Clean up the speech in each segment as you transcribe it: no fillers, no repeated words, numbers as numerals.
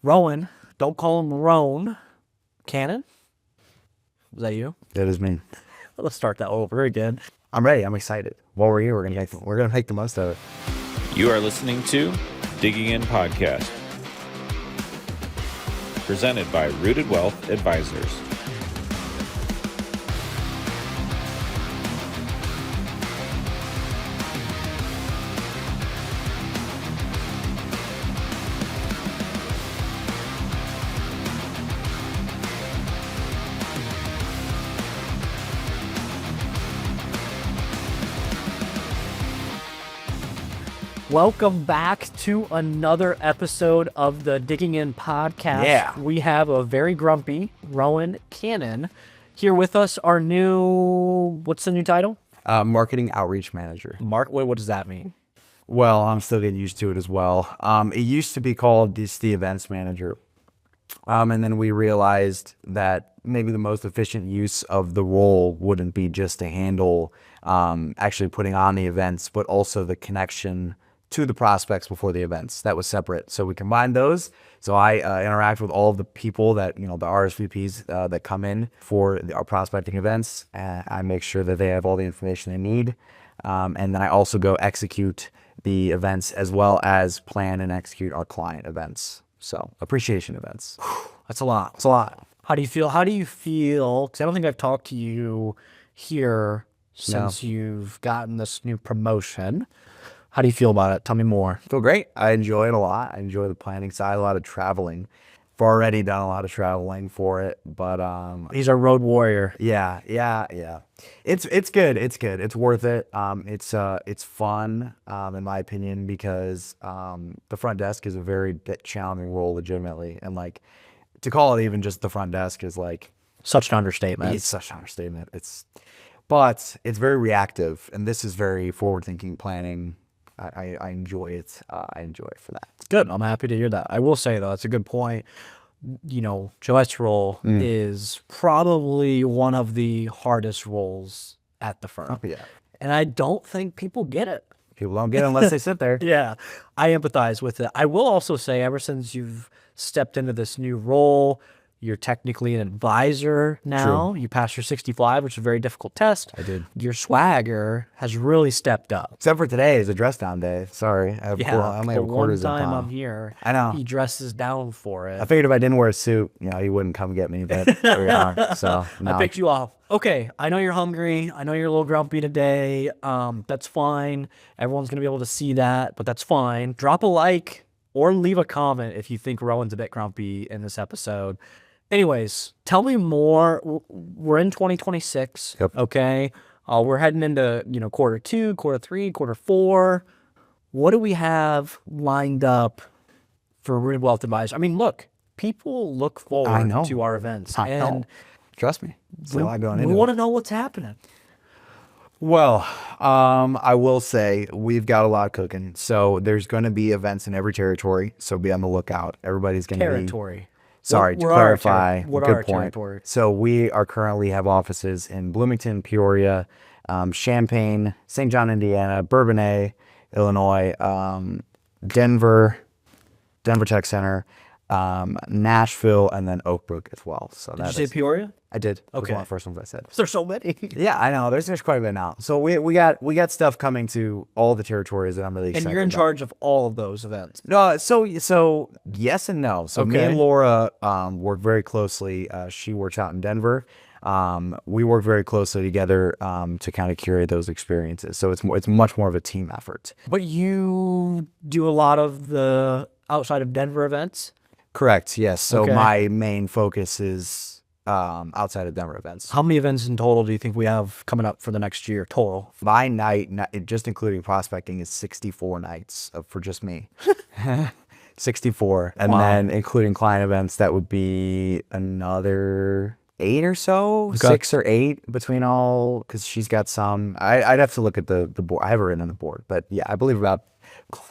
Roan, don't call him Roan Cannon. Was that you? That is me. Let's start that over again. I'm ready. I'm excited. While we're here, we're gonna make the most of it. You are listening to Digging In Podcast, presented by Rooted Wealth Advisors. Welcome back to another episode of the Digging In Podcast. Yeah. We have a very grumpy Roan Cannon here with us. Our new, what's the new title? Marketing outreach manager. What does that mean? Well, I'm still getting used to it as well. It used to be called the events manager. And then we realized that maybe the most efficient use of the role wouldn't be just to handle actually putting on the events, but also the connection to the prospects before the events. That was separate. So we combined those. So I interact with all of the people that, the RSVPs that come in for our prospecting events. I make sure that they have all the information they need. And then I also go execute the events as well as plan and execute our client events. So appreciation events. That's a lot. It's a lot. How do you feel? Because I don't think I've talked to you here since you've gotten this new promotion. How do you feel about it? Tell me more. Feel great. I enjoy it a lot. I enjoy the planning side, a lot of traveling. I've already done a lot of traveling for it, but He's a road warrior. yeah. It's good. It's good. It's worth it. It's fun, in my opinion, because the front desk is a very challenging role, legitimately, and to call it even just the front desk is Such an understatement. it's such an understatement. But it's very reactive, and this is very forward-thinking planning. I enjoy it. I enjoy it for that. Good. I'm happy to hear that. I will say, though, that's a good point. Joette's role is probably one of the hardest roles at the firm. Yeah. And I don't think people get it. People don't get it unless they sit there. Yeah, I empathize with it. I will also say, ever since you've stepped into this new role, you're technically an advisor now. True. You passed your 65, which is a very difficult test. I did. Your swagger has really stepped up. Except for today is a dress down day. Sorry. I only have the quarters one of time time. I'm here, I know. he dresses down for it. I figured if I didn't wear a suit, he wouldn't come get me, but here we are. So I now picked you off. Okay, I know you're hungry. I know you're a little grumpy today. That's fine. Everyone's going to be able to see that, but that's fine. Drop a like or leave a comment if you think Rowan's a bit grumpy in this episode. Anyways, tell me more. We're in 2026, Yep. okay? We're heading into, quarter 2, quarter 3, quarter 4. What do we have lined up for Rooted Wealth Advisors? I mean, look, people look forward to our events. I know. Trust me. There's a lot going We into want it. to know what's happening. Well, I will say we've got a lot cooking. So there's going to be events in every territory. So be on the lookout. Everybody's going to be... Territory. Sorry, What to are our clarify, what are good our point. territories? So we are currently have offices in Bloomington, Peoria, Champaign, St. John, Indiana, Bourbonnais, Illinois, Denver Tech Center, Nashville, and then Oak Brook as well. So Did you say Peoria? I did. That was Okay. one of the first ones I said. There's so many. Yeah, I know. There's quite a bit now. So we got stuff coming to all the territories that I'm really excited And you're in about. charge of all of those events. No, so yes and no. So me Okay. and Laura work very closely. She works out in Denver. We work very closely together to kind of curate those experiences. So it's much more of a team effort. But you do a lot of the outside of Denver events? Correct. Yes. So Okay. my main focus is outside of Denver events. How many events in total do you think we have coming up for the next year total? My night, just including prospecting, is 64 nights for just me. 64. And Wow. then including client events, that would be another 8 or so, Okay. 6 or 8 between all, because she's got some. I'd have to look at the board. I have it written on the board, but yeah, I believe about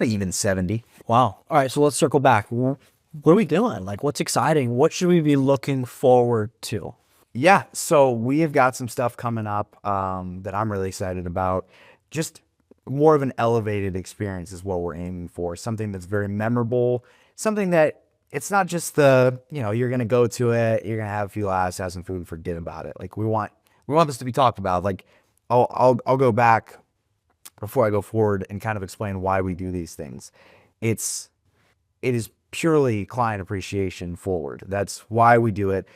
even 70. Wow. All right, so let's circle back. What are we doing? What's exciting? What should we be looking forward to? Yeah, so we have got some stuff coming up that I'm really excited about. Just more of an elevated experience is what we're aiming for. Something that's very memorable, something that it's not just the, you're going to go to it, you're going to have a few laughs, have some food and forget about it. Like we want this to be talked about. Like I'll go back before I go forward and kind of explain why we do these things. It is purely client appreciation forward. That's why we do it.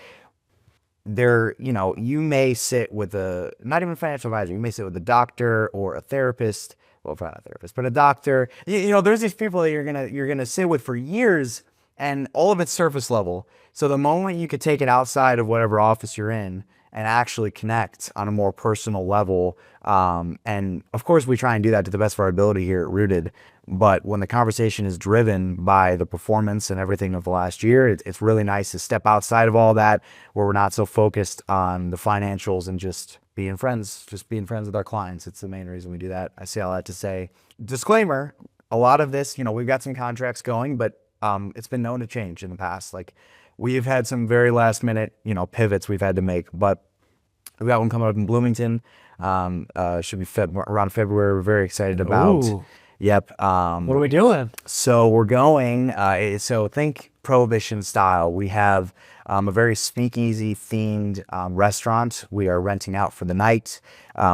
You may sit with not even a financial advisor, you may sit with a doctor or a therapist. Well, probably not a therapist, but a doctor. There's these people that you're gonna sit with for years, and all of it's surface level. So the moment you could take it outside of whatever office you're in and actually connect on a more personal level, and of course we try and do that to the best of our ability here at Rooted. But when the conversation is driven by the performance and everything of the last year, it's really nice to step outside of all that, where we're not so focused on the financials and just being friends with our clients. It's the main reason we do that. I say all that to say, disclaimer, a lot of this, we've got some contracts going, but it's been known to change in the past. Like we've had some very last minute, pivots we've had to make, but we got one coming up in Bloomington. Should be around February. We're very excited about. Ooh. Yep. What are we doing? So we're going, so think Prohibition style. We have a very speakeasy themed restaurant we are renting out for the night.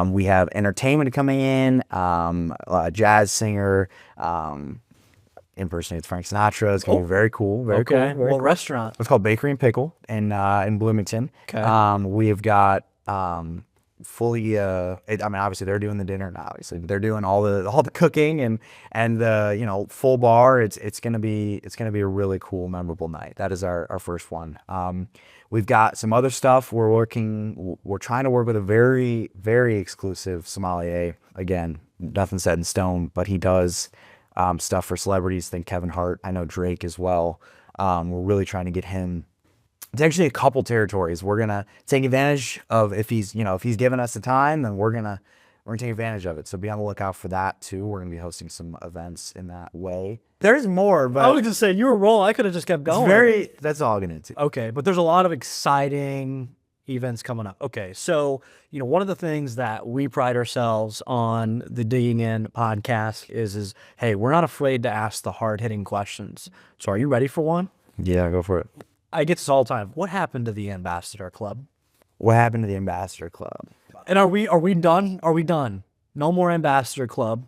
We have entertainment coming in, a jazz singer, impersonates Frank Sinatra. It's going to be very cool. Very cool. Very cool. Restaurant? It's called Bakery and Pickle in Bloomington. Okay. We have got fully obviously they're doing the dinner, and obviously they're doing all the cooking and the full bar. It's gonna be a really cool, memorable night. That is our first one. We've got some other stuff. We're trying to work with a very, very exclusive sommelier. Again, nothing set in stone, but he does stuff for celebrities. Think Kevin Hart. I know Drake as well. We're really trying to get him. It's actually a couple territories. We're gonna take advantage of if he's given us the time, then we're gonna take advantage of it. So be on the lookout for that too. We're gonna be hosting some events in that way. There's more, but I was just saying you were rolling. I could have just kept going. That's all I'm gonna do. Okay, but there's a lot of exciting events coming up. Okay, so one of the things that we pride ourselves on the Digging In podcast is hey, we're not afraid to ask the hard hitting questions. So are you ready for one? Yeah, go for it. I get this all the time. What happened to the Ambassador Club? What happened to the Ambassador Club? And are we done? Are we done? No more Ambassador Club.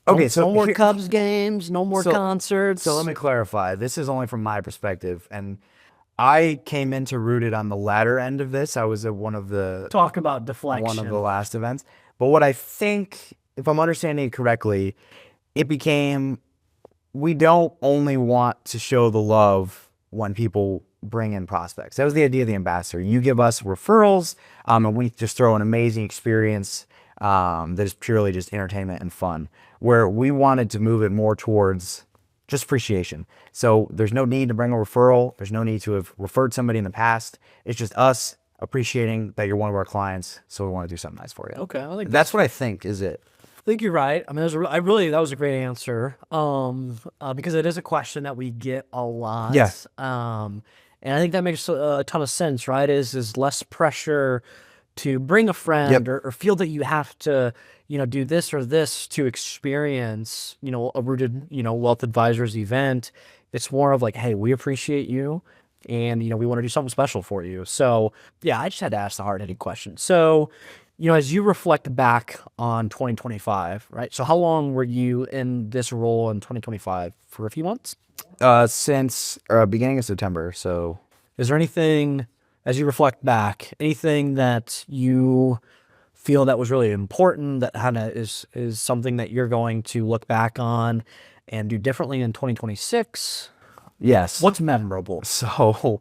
Okay, so no more Cubs games, no more concerts. So let me clarify. This is only from my perspective, and I came into Rooted on the latter end of this. I was at one of the last events. But what I think, if I'm understanding it correctly, it became we don't only want to show the love when people bring in prospects. That was the idea of the ambassador. You give us referrals, and we just throw an amazing experience that is purely just entertainment and fun, where we wanted to move it more towards just appreciation. So there's no need to bring a referral. There's no need to have referred somebody in the past. It's just us appreciating that you're one of our clients, so we want to do something nice for you. Okay, I think that's what I think is it. I think you're right. I mean, that was a great answer. Because it is a question that we get a lot. Yeah. And I think that makes a ton of sense, right? Is less pressure to bring a friend or feel that you have to, do this or this to experience, a Rooted, Wealth Advisors event. It's more of like, hey, we appreciate you and, we want to do something special for you. So yeah, I just had to ask the hard-hitting question. So, as you reflect back on 2025, right? So how long were you in this role in 2025? For a few months? Since beginning of September. So is there anything, as you reflect back, anything that you feel that was really important that kind of is something that you're going to look back on and do differently in 2026? Yes. What's memorable? So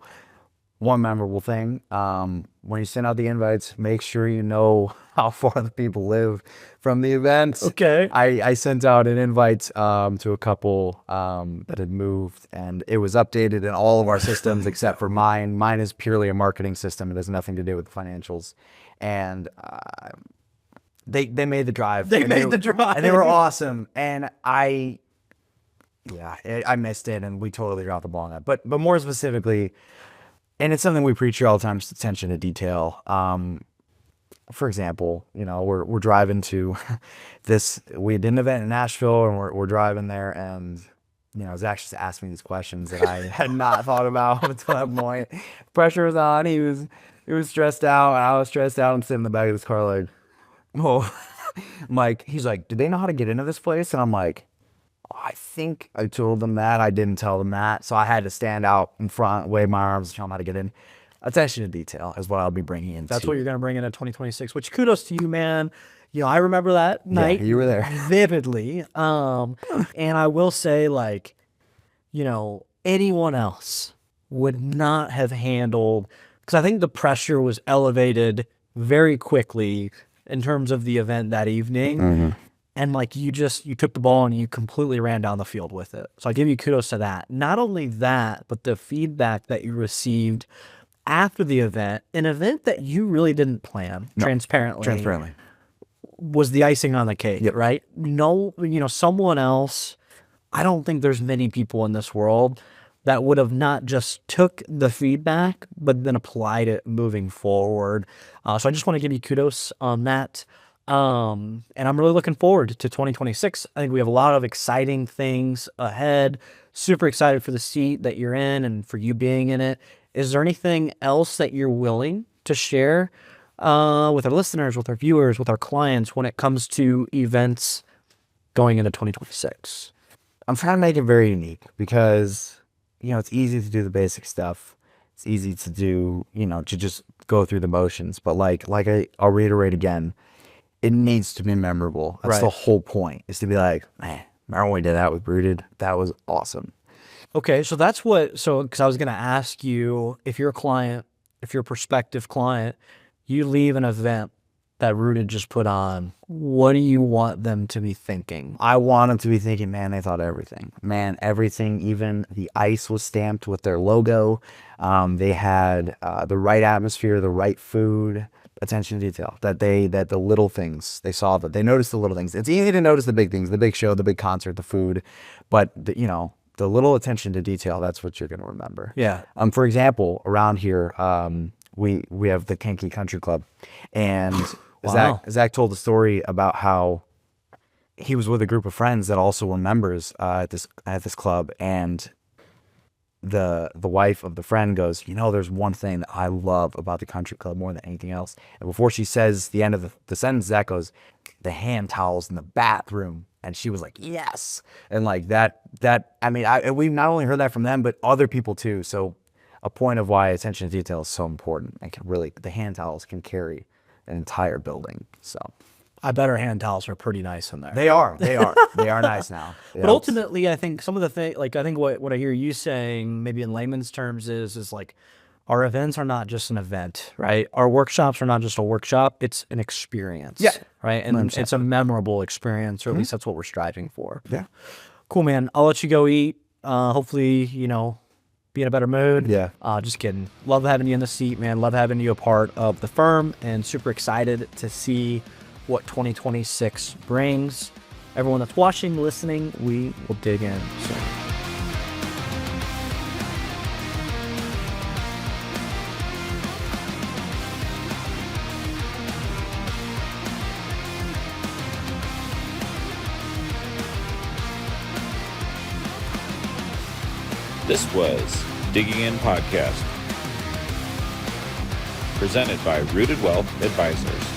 one memorable thing, when you send out the invites, make sure you know how far the people live from the event. Okay. I sent out an invite to a couple that had moved, and it was updated in all of our systems except for mine. Mine is purely a marketing system. It has nothing to do with the financials. And they made the drive. They made the drive. And they were awesome. And I missed it, and we totally dropped the ball on that. But more specifically, and it's something we preach here all the time, just attention to detail. For example, we're driving to this. We did an event in Nashville, and we're driving there, and Zach just asked me these questions that I had not thought about until that point. Pressure was on. He was stressed out. I was stressed out. I'm sitting in the back of this car like, oh, he's like, do they know how to get into this place? And I'm like, I think I told them that. I didn't tell them that. So I had to stand out in front, wave my arms, tell them how to get in. Attention to detail is what I'll be bringing in. That's what you're going to bring in 2026, which kudos to you, man. I remember that night. Yeah, you were there. Vividly. And I will say, like, anyone else would not have handled, because I think the pressure was elevated very quickly in terms of the event that evening. Mm-hmm. And like you took the ball and you completely ran down the field with it. So I give you kudos to that. Not only that, but the feedback that you received after the event, an event that you really didn't plan, transparently, was the icing on the cake, Yep. right? No, someone else, I don't think there's many people in this world that would have not just took the feedback, but then applied it moving forward. So I just want to give you kudos on that. And I'm really looking forward to 2026. I think we have a lot of exciting things ahead. Super excited for the seat that you're in and for you being in it. Is there anything else that you're willing to share with our listeners, with our viewers, with our clients when it comes to events going into 2026? I'm trying to make it very unique because, it's easy to do the basic stuff. It's easy to do, to just go through the motions. But I'll reiterate again, it needs to be memorable. That's the whole point, is to be like, man, remember when we did that with Rooted? That was awesome. Okay, so because I was going to ask you, if you're a client, if you're a prospective client, you leave an event that Rooted just put on, what do you want them to be thinking? I want them to be thinking, man, they thought everything. Man, everything, even the ice was stamped with their logo. They had the right atmosphere, the right food, attention to detail, that the little things, they saw that, they noticed the little things. It's easy to notice the big things, the big show, the big concert, the food, but the little attention to detail, that's what you're going to remember. Yeah. For example, around here, we have the Kinky Country Club, and Wow. Zach told a story about how he was with a group of friends that also were members at this club, and the wife of the friend goes, there's one thing that I love about the country club more than anything else. And before she says the end of the sentence, Zach goes, the hand towels in the bathroom. And she was like, yes. And like that, we've not only heard that from them, but other people too. So a point of why attention to detail is so important, and the hand towels can carry an entire building. So I bet our hand towels are pretty nice in there. they are nice now. But ultimately, I think some of the things, like I think what I hear you saying, maybe in layman's terms, is like, our events are not just an event, right? Our workshops are not just a workshop; it's an experience, Yeah. right? And 100%. it's a memorable experience, or at least that's what we're striving for. Yeah. Cool, man. I'll let you go eat. Hopefully, be in a better mood. Yeah. Just kidding. Love having you in the seat, man. Love having you a part of the firm, and super excited to see what 2026 brings. Everyone that's watching, listening, we will dig in soon. This was Digging In Podcast, presented by Rooted Wealth Advisors.